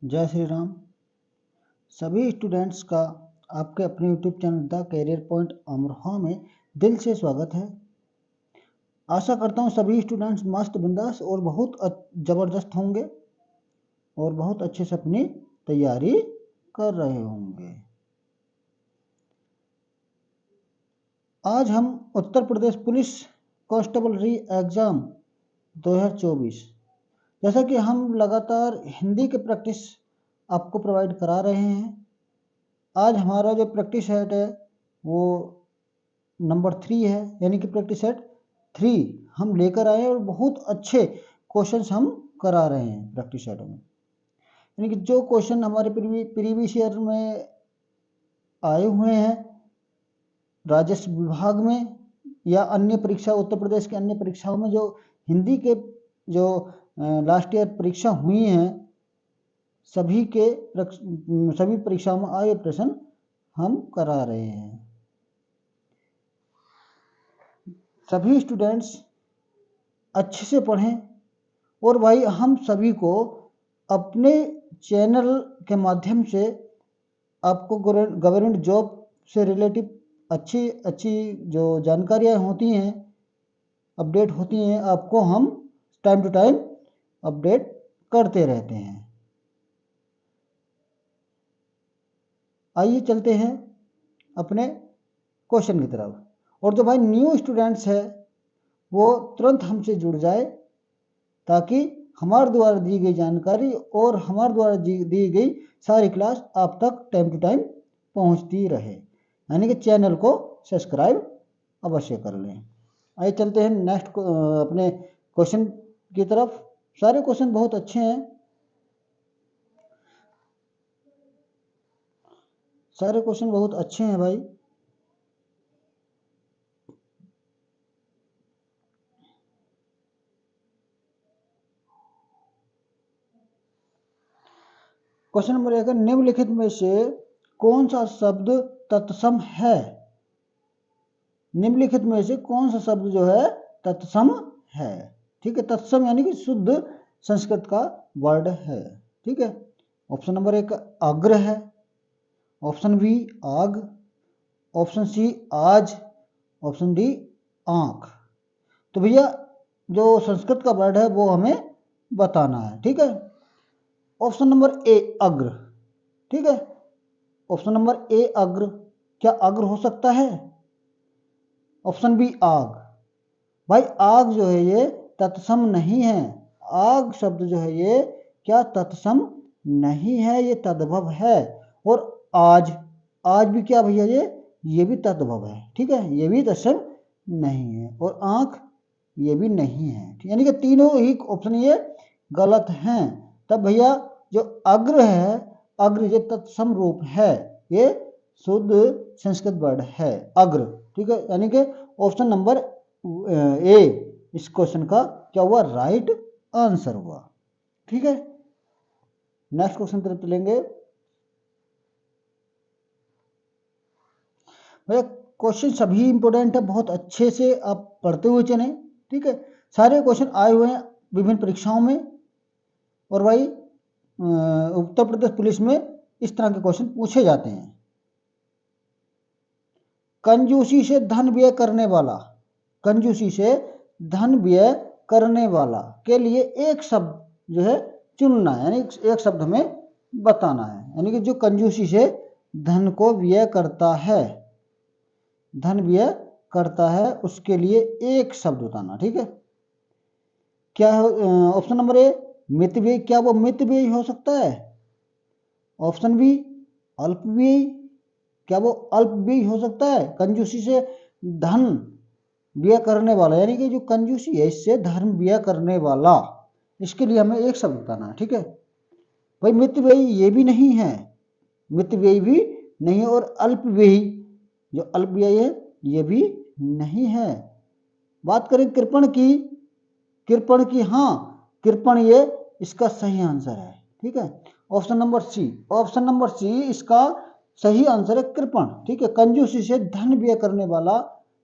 जय श्री राम। सभी स्टूडेंट्स का आपके अपने YouTube channel the career point Amroha में दिल से स्वागत है। आशा करता हूँ सभी स्टूडेंट्स मस्त बिंदास और बहुत ज़बरदस्त होंगे और बहुत अच्छे से अपनी तैयारी कर रहे होंगे। आज हम उत्तर प्रदेश पुलिस कांस्टेबल री एग्ज़ाम 2024 जैसा कि हम लगातार हिंदी के प्रैक्टिस आपको प्रोवाइड करा रहे हैं। आज हमारा जो प्रैक्टिस सेट है वो नंबर 3 है, यानी कि प्रैक्टिस सेट 3 हम लेकर आए और बहुत अच्छे क्वेश्चंस हम करा रहे हैं प्रैक्टिस सेट में। यानी कि जो क्वेश्चन हमारे प्रीवियस ईयर में आए हुए हैं राजस्व विभाग में या अन्य परीक्षा उत्तर प्रदेश के अन्य परीक्षाओं में, जो हिंदी के जो लास्ट ईयर परीक्षा हुई हैं सभी परीक्षाओं में आए प्रश्न हम करा रहे हैं। सभी स्टूडेंट्स अच्छे से पढ़ें और भाई हम सभी को अपने चैनल के माध्यम से आपको गवर्नमेंट जॉब से रिलेटिव अच्छी जो जानकारियाँ होती हैं, अपडेट होती हैं, आपको हम टाइम टू टाइम अपडेट करते रहते हैं। आइए चलते हैं अपने क्वेश्चन की तरफ। और जो भाई न्यू स्टूडेंट्स है वो तुरंत हमसे जुड़ जाए ताकि हमारे द्वारा दी गई जानकारी और हमारे द्वारा दी गई सारी क्लास आप तक टाइम टू टाइम पहुंचती रहे। यानी कि चैनल को सब्सक्राइब अवश्य कर लें। आइए चलते हैं नेक्स्ट अपने क्वेश्चन की तरफ। सारे क्वेश्चन बहुत अच्छे हैं, सारे क्वेश्चन बहुत अच्छे हैं भाई। क्वेश्चन नंबर 1, निम्नलिखित में से कौन सा शब्द तत्सम है? निम्नलिखित में से कौन सा शब्द जो है तत्सम है? ठीक है, तत्सम यानी कि शुद्ध संस्कृत का वर्ड है। ठीक है, ऑप्शन नंबर 1 अग्र है, ऑप्शन बी आग, ऑप्शन सी आज, ऑप्शन डी आंख। तो भैया जो संस्कृत का वर्ड है वो हमें बताना है। ठीक है, ऑप्शन नंबर ए अग्र। ठीक है, ऑप्शन नंबर ए अग्र। क्या अग्र हो सकता है? ऑप्शन बी आग। भाई आग जो है ये तत्सम नहीं है। आग शब्द जो है ये क्या तत्सम नहीं है, ये तद्भव है। और आज भी क्या भैया ये भी तद्भव है। ठीक है, ये भी तत्सम नहीं है। और आंख ये भी नहीं है। यानी कि तीनों ही ऑप्शन ये गलत हैं। तब भैया जो अग्र है, अग्र ये तत्सम रूप है, ये शुद्ध संस्कृत वर्ड है अग्र। ठीक है, यानी कि ऑप्शन नंबर ए इस क्वेश्चन का क्या हुआ? राइट आंसर हुआ। ठीक है, नेक्स्ट क्वेश्चन तरफ चलेंगे। भैया क्वेश्चन सभी इंपोर्टेंट है, बहुत अच्छे से आप पढ़ते हुए चलें। ठीक है, सारे क्वेश्चन आए हुए हैं विभिन्न परीक्षाओं में और भाई उत्तर प्रदेश पुलिस में इस तरह के क्वेश्चन पूछे जाते हैं। कंजूसी से धन व्यय करने वाला, कंजूसी से धन व्यय करने वाला के लिए एक शब्द जो है चुनना है, यानी एक शब्द हमें बताना है। यानी कि जो कंजूसी से धन को व्यय करता है, धन व्यय करता है, उसके लिए एक शब्द बताना। ठीक है, क्या है? ऑप्शन नंबर ए मितव्ययी। क्या वो मितव्ययी हो सकता है? ऑप्शन बी अल्पव्ययी। क्या वो अल्पव्ययी हो सकता है? कंजूसी से धन व्यय करने वाला, यानी कि जो कंजूसी है इससे धन व्यय करने वाला, इसके लिए हमें एक शब्द बताना है। ठीक है भाई, मितव्ययी ये भी नहीं है, मितव्ययी भी नहीं है, और अल्पव्ययी जो अल्पव्ययी है ये भी नहीं है। बात करें कृपण की, कृपण की, हाँ कृपण ये इसका सही आंसर है। ठीक है, option number C, option number C इसका सही आंसर है कृपण। ठीक है, कंजूसी से धन व्यय करने वाला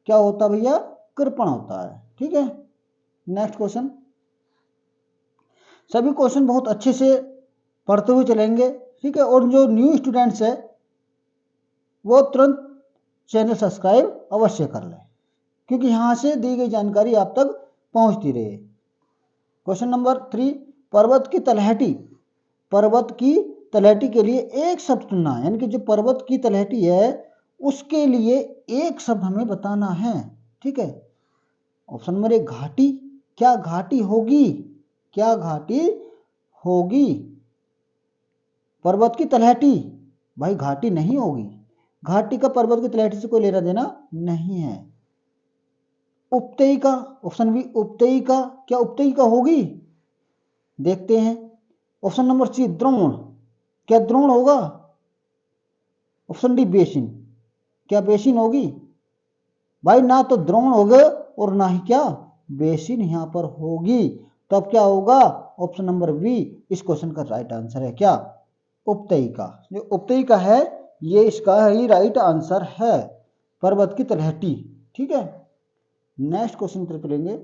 क्या होता है भैया? कृपण होता है। ठीक है, नेक्स्ट क्वेश्चन। सभी क्वेश्चन बहुत अच्छे से पढ़ते हुए चलेंगे, ठीक है। और जो न्यू स्टूडेंट्स है वो तुरंत चैनल सब्सक्राइब अवश्य कर लें, क्योंकि यहाँ से दी गई जानकारी आप तक पहुँचती रहे। क्वेश्चन नंबर 3, पर्वत की तलहटी। पर्वत की तलहटी के लिए एक शब्द चुनना है, यानी कि जो पर्वत की तलहटी है उसके लिए एक शब्द हमें बताना है, ठीक है। ऑप्शन नंबर 1 घाटी। क्या घाटी होगी? क्या घाटी होगी? पर्वत की तलहटी, भाई घाटी नहीं होगी। घाटी का पर्वत की तलहटी से कोई लेना देना नहीं है। उपत्यका, ऑप्शन बी उपत्यका। क्या उपत्यका होगी? देखते हैं। ऑप्शन नंबर सी द्रोण। क्या द्रोण होगा? Option D basin. क्या बेसिन होगी? भाई ना तो द्रोण होगा और ना ही क्या बेसिन यहां पर होगी। तो अब क्या होगा? ऑप्शन नंबर बी इस क्वेश्चन का राइट आंसर है। क्या? उपत्यका। जो उपत्यका है ये इसका ही राइट आंसर है, पर्वत की तलहटी, ठीक है। नेक्स्ट क्वेश्चन तरफ लेंगे।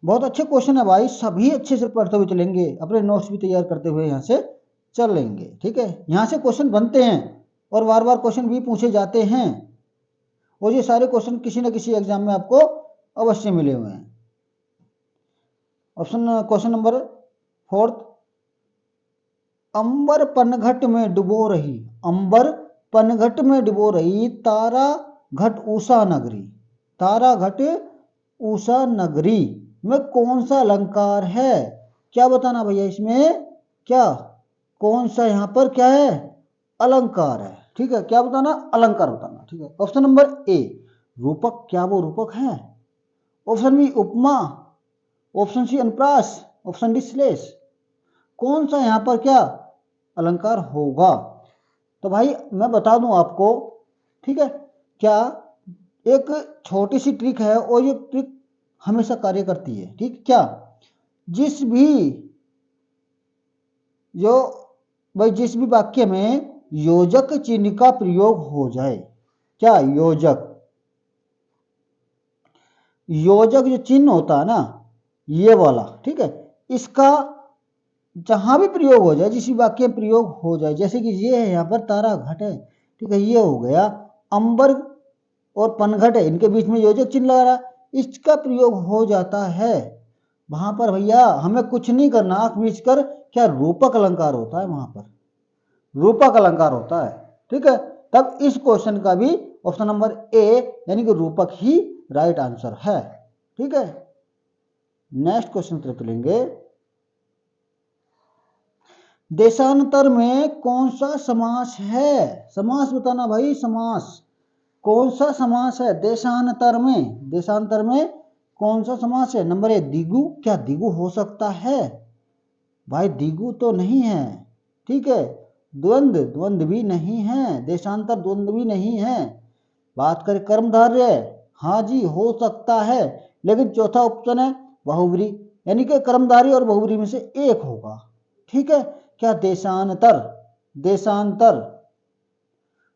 बहुत अच्छे क्वेश्चन है भाई, सभी अच्छे से पढ़ते हुए चलेंगे, अपने नोट्स भी तैयार करते हुए यहाँ से चलेंगे, ठीक है। यहाँ से क्वेश्चन बनते हैं और बार बार क्वेश्चन भी पूछे जाते हैं, और ये सारे क्वेश्चन किसी न किसी एग्जाम में आपको अवश्य मिले हुए हैं। क्वेश्चन नंबर 4, अंबर पनघट में डुबो रही। अंबर पनघट में डुबो रही तारा घट उषा नगरी। तारा घट उषा नगरी में कौन सा अलंकार है? क्या बताना भैया इसमें? क्या कौन सा यहाँ पर क्या है? अलंकार है, ठीक है। क्या बताना? अलंकार बताना, ठीक है। ऑप्शन नंबर ए रूपक। क्या वो रूपक है? ऑप्शन बी उपमा। ऑप्शन सी अनुप्रास। ऑप्शन डी श्लेष। कौन सा यहाँ पर क्या अलंकार होगा? तो भाई मैं बता दूं आपको, ठीक है। क्या एक छोटी सी ट्रिक है और ये ट्रिक हमेशा कार्य करती है, ठीक। क्या जिस भी जो भाई जिस भी वाक्य में योजक चिन्ह का प्रयोग हो जाए, क्या योजक योजक जो चिन्ह होता है ना ये वाला, ठीक है, इसका जहां भी प्रयोग हो जाए, जिस भी वाक्य में प्रयोग हो जाए, जैसे कि ये है यहाँ पर तारा घट है, ठीक है, ये हो गया। अंबर और पनघट है, इनके बीच में योजक चिन्ह लगा रहा, इसका प्रयोग हो जाता है वहां पर भैया हमें कुछ नहीं करना, आंख मीच कर क्या रूपक अलंकार होता है, वहां पर रूपक अलंकार होता है, ठीक है। तब इस क्वेश्चन का भी ऑप्शन नंबर ए यानी कि रूपक ही राइट आंसर है, ठीक है। नेक्स्ट क्वेश्चन तरफ लेंगे। देशांतर में कौन सा समास है? समास बताना भाई, समास कौन सा समास है देशांतर में? देशांतर में कौन सा समास है? नंबर ए दिगु। क्या दिगु हो सकता है? भाई दिगु तो नहीं है, ठीक है। द्वंद्व, द्वंद्व भी नहीं है, देशांतर द्वंद्व भी नहीं है। बात करें कर्मधारय, हाँ जी हो सकता है, लेकिन चौथा ऑप्शन है बहुब्री, यानी कि कर्मधारय और बहुब्री में से एक होगा, ठीक है। क्या देशांतर, देशांतर,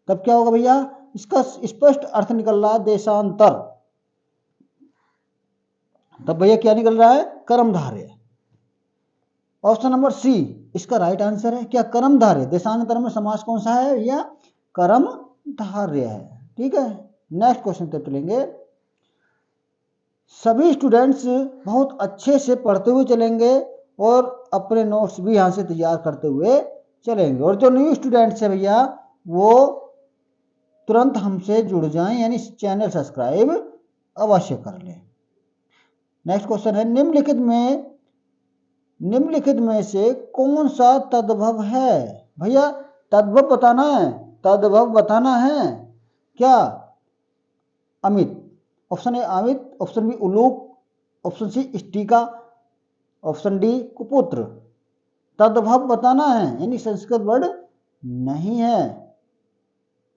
तब क्या होगा भैया? इसका स्पष्ट अर्थ निकल रहा है देशांतर, तब भैया क्या निकल रहा है? कर्मधारय। ऑप्शन नंबर सी इसका राइट आंसर है। क्या कर्मधारय? देशांतर में समास कौन सा है या कर्मधारय है, ठीक है। नेक्स्ट क्वेश्चन तक लेंगे। सभी स्टूडेंट्स बहुत अच्छे से पढ़ते हुए चलेंगे और अपने नोट्स भी यहाँ से तैयार करते हुए चलेंगे, और जो न्यू स्टूडेंट्स है भैया वो तुरंत हमसे जुड़ जाएं, यानी चैनल सब्सक्राइब अवश्य कर लें। नेक्स्ट क्वेश्चन है निम्नलिखित में से कौन सा तद्भव है? भैया तद्भव बताना है, तद्भव बताना है। क्या? अमित। ऑप्शन ए अमित, ऑप्शन बी उलूक, ऑप्शन सी स्टिका, ऑप्शन डी कुपुत्र। तद्भव बताना है, यानी संस्कृत वर्ड नहीं है,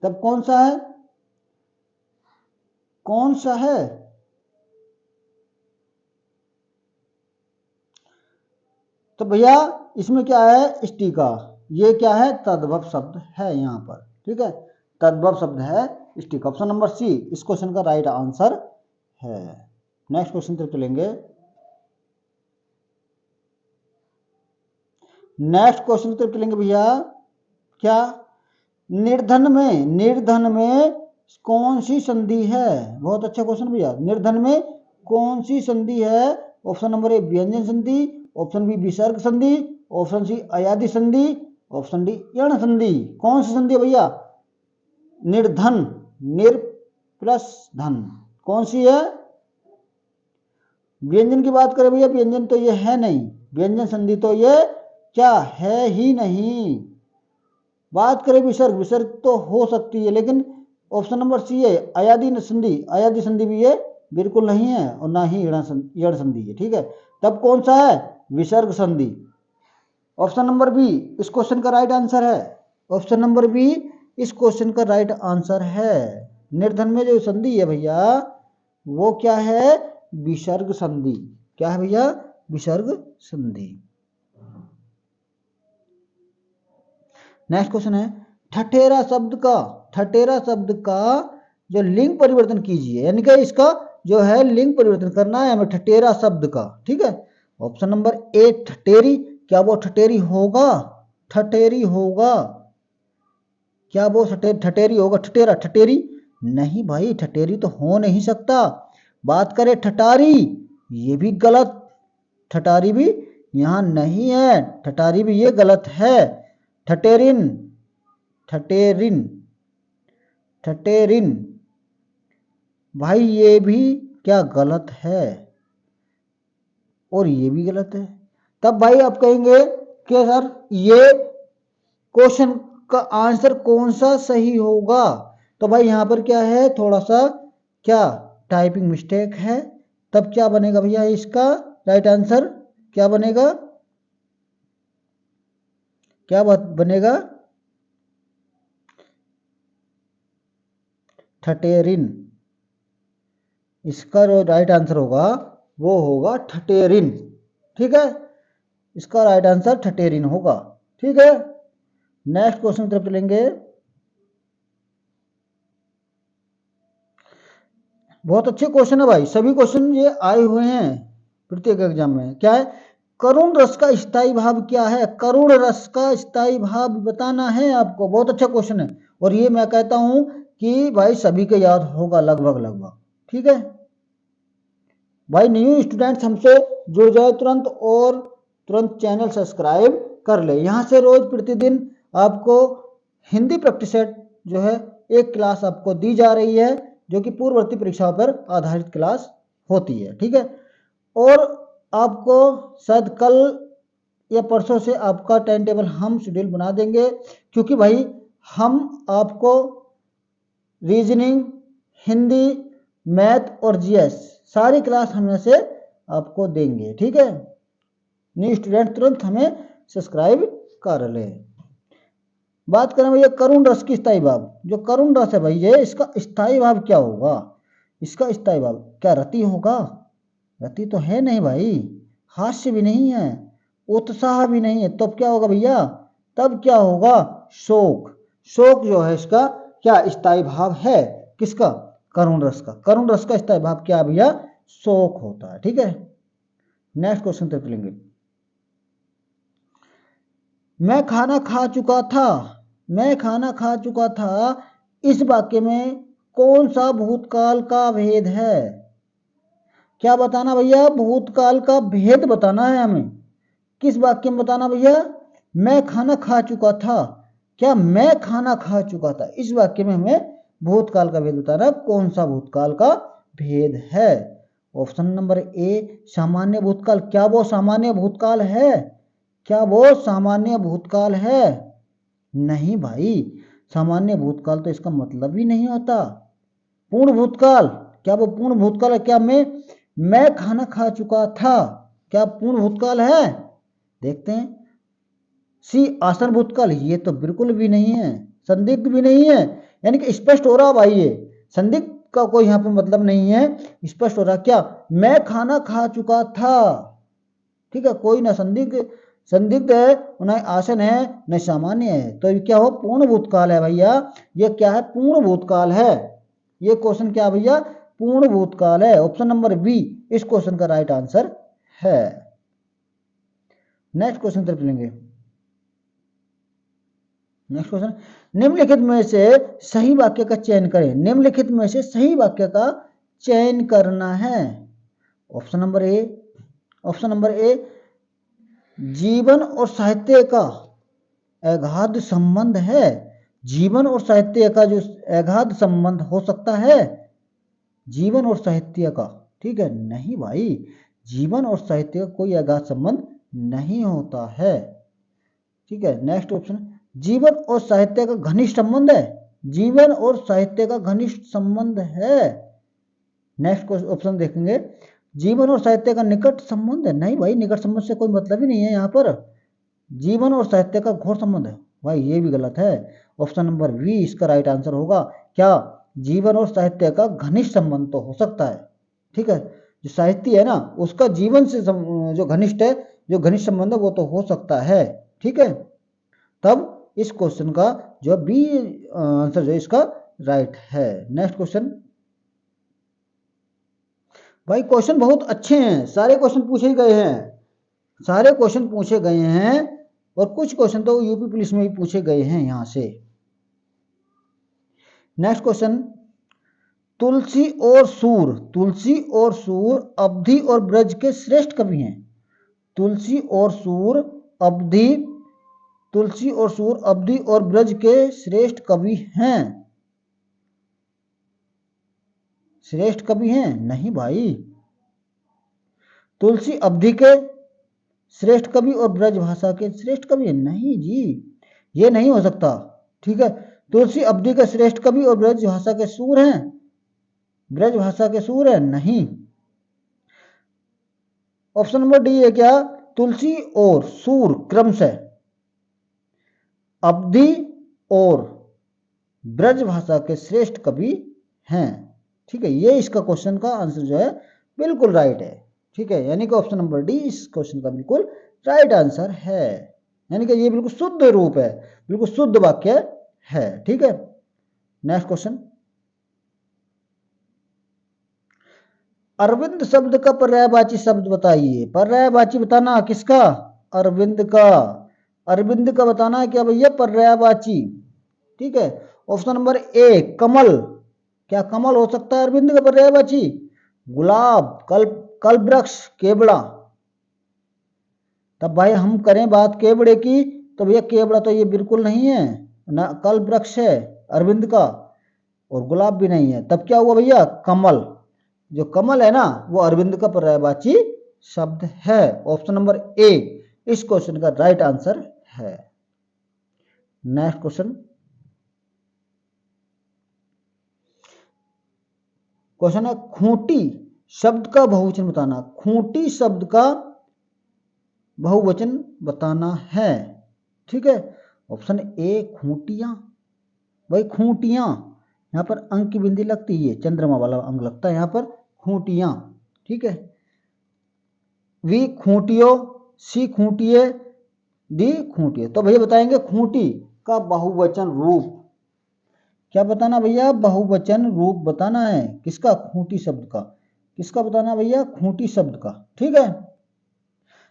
तब कौन सा है? कौन सा है? तो भैया इसमें क्या है? स्टिका। ये क्या है? तद्भव शब्द है यहाँ पर, ठीक है, तद्भव शब्द है स्टिका। ऑप्शन नंबर सी इस क्वेश्चन का राइट आंसर है। नेक्स्ट क्वेश्चन तक चलेंगे। नेक्स्ट क्वेश्चन की तरफ चलेंगे भैया। क्या निर्धन में कौन सी संधि है? बहुत अच्छा क्वेश्चन भैया। निर्धन में कौन सी संधि है? ऑप्शन नंबर ए व्यंजन संधि, ऑप्शन बी विसर्ग संधि, ऑप्शन सी अयादि संधि, ऑप्शन डी यण संधि। कौन सी संधि है भैया? निर्धन, निर प्लस धन, कौन सी है? व्यंजन की बात करें भैया, व्यंजन तो ये है नहीं, व्यंजन संधि तो ये क्या है ही नहीं। बात करें विसर्ग, विसर्ग तो हो सकती है, लेकिन ऑप्शन नंबर सी है अयादि संधि, अयादि संधि भी ये बिल्कुल नहीं है और ना ही यण संधि है। ठीक है, तब कौन सा है? विसर्ग संधि। ऑप्शन नंबर बी इस क्वेश्चन का राइट आंसर है। ऑप्शन नंबर बी इस क्वेश्चन का राइट आंसर है। निर्धन में जो संधि है भैया वो क्या है? विसर्ग संधि। क्या है भैया? विसर्ग संधि। नेक्स्ट क्वेश्चन है ठठेरा शब्द का जो लिंग परिवर्तन कीजिए, यानी कि इसका जो है लिंग परिवर्तन करना है हमें ठठेरा शब्द का। ठीक है, ऑप्शन नंबर ए ठठेरी, क्या वो ठठेरी होगा? ठठेरी होगा, क्या वो ठठेरी होगा? ठठेरा, ठठेरी नहीं भाई, ठठेरी तो हो नहीं सकता। बात करें ठठारी, ये भी गलत, ठठारी भी यहां नहीं है, ठठारी भी ये गलत है। ठटेरिन, ठटेरिन, ठटेरिन भाई ये भी क्या गलत है, और ये भी गलत है। तब भाई आप कहेंगे कि सर ये क्वेश्चन का आंसर कौन सा सही होगा? तो भाई यहां पर क्या है, थोड़ा सा क्या टाइपिंग मिस्टेक है। तब क्या बनेगा भैया? इसका राइट आंसर क्या बनेगा? क्या बनेगा? ठटेरिन। इसका जो राइट आंसर होगा वो होगा ठटेरिन। ठीक है, इसका राइट आंसर ठटेरिन होगा। ठीक है, नेक्स्ट क्वेश्चन तरफ चलेंगे। बहुत अच्छे क्वेश्चन है भाई, सभी क्वेश्चन ये आए हुए हैं प्रत्येक एग्जाम में। क्या है? करुण रस का स्थायी भाव क्या है? करुण रस का स्थायी भाव बताना है आपको। बहुत अच्छा क्वेश्चन है, और ये मैं कहता हूं कि भाई सभी को याद होगा लगभग लगभग। ठीक है भाई, न्यू स्टूडेंट्स हमसे जुड़ जाए तुरंत, और तुरंत चैनल सब्सक्राइब कर ले। यहाँ से रोज प्रतिदिन आपको हिंदी प्रैक्टिस सेट जो है एक क्लास आपको दी जा रही है, जो कि पूर्ववर्ती परीक्षाओं पर आधारित क्लास होती है। ठीक है, और आपको शायद कल या परसों से आपका टाइम टेबल हम शेड्यूल बना देंगे, क्योंकि भाई हम आपको रीजनिंग, हिंदी, मैथ और जीएस सारी क्लास हम से आपको देंगे। ठीक है, न्यू स्टूडेंट तुरंत हमें सब्सक्राइब कर ले। बात करें भैया करुण रस की स्थायी भाव, जो करुण रस है भाई ये इसका स्थायी भाव क्या होगा? इसका स्थायी भाव क्या रति होगा? रति तो है नहीं भाई, हास्य भी नहीं है, उत्साह भी नहीं है, तब क्या होगा भैया? तब क्या होगा? शोक। शोक जो है इसका क्या स्थायी भाव है? किसका? करुण रस का। करुण रस का स्थायी भाव क्या भैया? शोक होता है। ठीक है, नेक्स्ट क्वेश्चन तक लेंगे। मैं खाना खा चुका था, मैं खाना खा चुका था, इस वाक्य में कौन सा भूतकाल का भेद है? क्या बताना भैया? भूतकाल का भेद बताना है हमें। किस वाक्य में बताना भैया? मैं खाना खा चुका था, क्या मैं खाना खा चुका था, इस वाक्य में हमें भूतकाल का भेद बताना। कौन सा भूतकाल का भेद है? ऑप्शन नंबर ए सामान्य भूतकाल, क्या वो सामान्य भूतकाल है? क्या वो सामान्य भूतकाल है? नहीं भाई, सामान्य भूतकाल तो इसका मतलब ही नहीं होता। पूर्ण भूतकाल, क्या वो पूर्ण भूतकाल है? क्या मैं खाना खा चुका था, क्या पूर्ण भूतकाल है? देखते हैं। सी आसन भूतकाल, ये तो बिल्कुल भी नहीं है, संदिग्ध भी नहीं है, यानी कि स्पष्ट हो रहा भाई, ये संदिग्ध का कोई यहाँ पे मतलब नहीं है, स्पष्ट हो रहा। क्या मैं खाना खा चुका था? ठीक है, कोई ना संदिग्ध है, न आसन है, न सामान्य है, तो ये क्या हो? पूर्ण भूतकाल है भैया। ये क्या है? पूर्ण भूतकाल है। ये क्वेश्चन क्या भैया? पूर्ण भूतकाल है। ऑप्शन नंबर बी इस क्वेश्चन का राइट आंसर है। नेक्स्ट क्वेश्चन तरफ चलेंगे। नेक्स्ट क्वेश्चन, निम्नलिखित में से सही वाक्य का चयन करें। निम्नलिखित में से सही वाक्य का चयन करना है। ऑप्शन नंबर ए, जीवन और साहित्य का अगाध संबंध है। जीवन और साहित्य का जो अगाध संबंध हो सकता है, जीवन और साहित्य का, ठीक है, नहीं भाई, जीवन और साहित्य का कोई अगाध संबंध नहीं होता है। ठीक है, नेक्स्ट ऑप्शन, जीवन और साहित्य का घनिष्ठ संबंध है। जीवन और साहित्य का घनिष्ठ संबंध है। नेक्स्ट ऑप्शन देखेंगे, जीवन और साहित्य का निकट संबंध है। नहीं भाई, निकट संबंध से कोई मतलब ही नहीं है यहाँ पर। जीवन और साहित्य का घोर संबंध है। भाई ये भी गलत है। ऑप्शन नंबर बी इसका राइट आंसर होगा। क्या जीवन और साहित्य का घनिष्ठ संबंध तो हो सकता है, ठीक है, जो साहित्य है ना उसका जीवन से जो घनिष्ठ है, जो घनिष्ठ संबंध है वो तो हो सकता है, ठीक है। तब इस क्वेश्चन का जो बी आंसर जो इसका राइट है। नेक्स्ट क्वेश्चन, भाई क्वेश्चन बहुत अच्छे हैं, सारे क्वेश्चन पूछे गए हैं, सारे क्वेश्चन पूछे गए हैं, और कुछ क्वेश्चन तो यूपी पुलिस में भी पूछे गए हैं यहां से। नेक्स्ट क्वेश्चन, तुलसी और सूर, तुलसी और सूर अवधि और ब्रज के श्रेष्ठ कवि हैं। तुलसी और सूर अवधि, तुलसी और सूर अवधि और ब्रज के श्रेष्ठ कवि हैं। श्रेष्ठ कवि हैं? नहीं भाई, तुलसी अवधि के श्रेष्ठ कवि और ब्रज भाषा के श्रेष्ठ कवि है? नहीं जी, ये नहीं हो सकता, ठीक है। तुलसी अवधि के श्रेष्ठ कवि और ब्रज भाषा के सूर हैं, ब्रज भाषा के सूर है? नहीं। ऑप्शन नंबर डी है क्या, तुलसी और सूर क्रमशः अवधि और ब्रज भाषा के श्रेष्ठ कवि हैं, ठीक है। ये इसका क्वेश्चन का आंसर जो है बिल्कुल राइट है, ठीक है, यानी कि ऑप्शन नंबर डी इस क्वेश्चन का बिल्कुल राइट आंसर है, यानी कि ये बिल्कुल शुद्ध रूप है, बिल्कुल शुद्ध वाक्य है, ठीक है। नेक्स्ट क्वेश्चन, अरविंद शब्द का पर्यायवाची शब्द बताइए। पर्यायवाची बताना किसका, अरविंद का, अरविंद का बताना है क्या भैया, पर्यायवाची, ठीक है। ऑप्शन नंबर ए कमल, क्या कमल हो सकता है अरविंद का पर्यायवाची? गुलाब, कल्प वृक्ष, केवड़ा। तब भाई हम करें बात केवड़े की तो भैया केवड़ा तो ये बिल्कुल नहीं है ना, कल्प वृक्ष है अरविंद का, और गुलाब भी नहीं है। तब क्या हुआ भैया, कमल, जो कमल है ना वो अरविंद का पर्यायवाची शब्द है। ऑप्शन नंबर ए इस क्वेश्चन का राइट आंसर है। नेक्स्ट क्वेश्चन, क्वेश्चन है खूंटी शब्द का बहुवचन बताना। खूंटी शब्द का बहुवचन बताना है, ठीक है। ऑप्शन ए खूंटियां, भाई खूंटियां, यहां पर अंक की बिंदी लगती है, चंद्रमा वाला अंक लगता है यहां पर, खूंटियां, ठीक है। वी खूंटियो, सी खूंटिए, डी खूंटिए। तो भैया बताएंगे खूंटी का बहुवचन रूप, क्या बताना भैया, बहुवचन रूप बताना है किसका, खूंटी शब्द का, किसका बताना भैया, खूंटी शब्द का, ठीक है।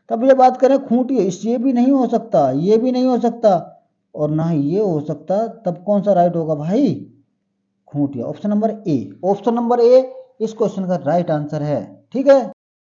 तब ये बात करें खूंटी, ये भी नहीं हो सकता, ये भी नहीं हो सकता, और ना ही ये हो सकता, तब कौन सा राइट होगा भाई, खूंटिया। ऑप्शन नंबर ए, ऑप्शन नंबर ए इस क्वेश्चन का राइट आंसर है, ठीक है।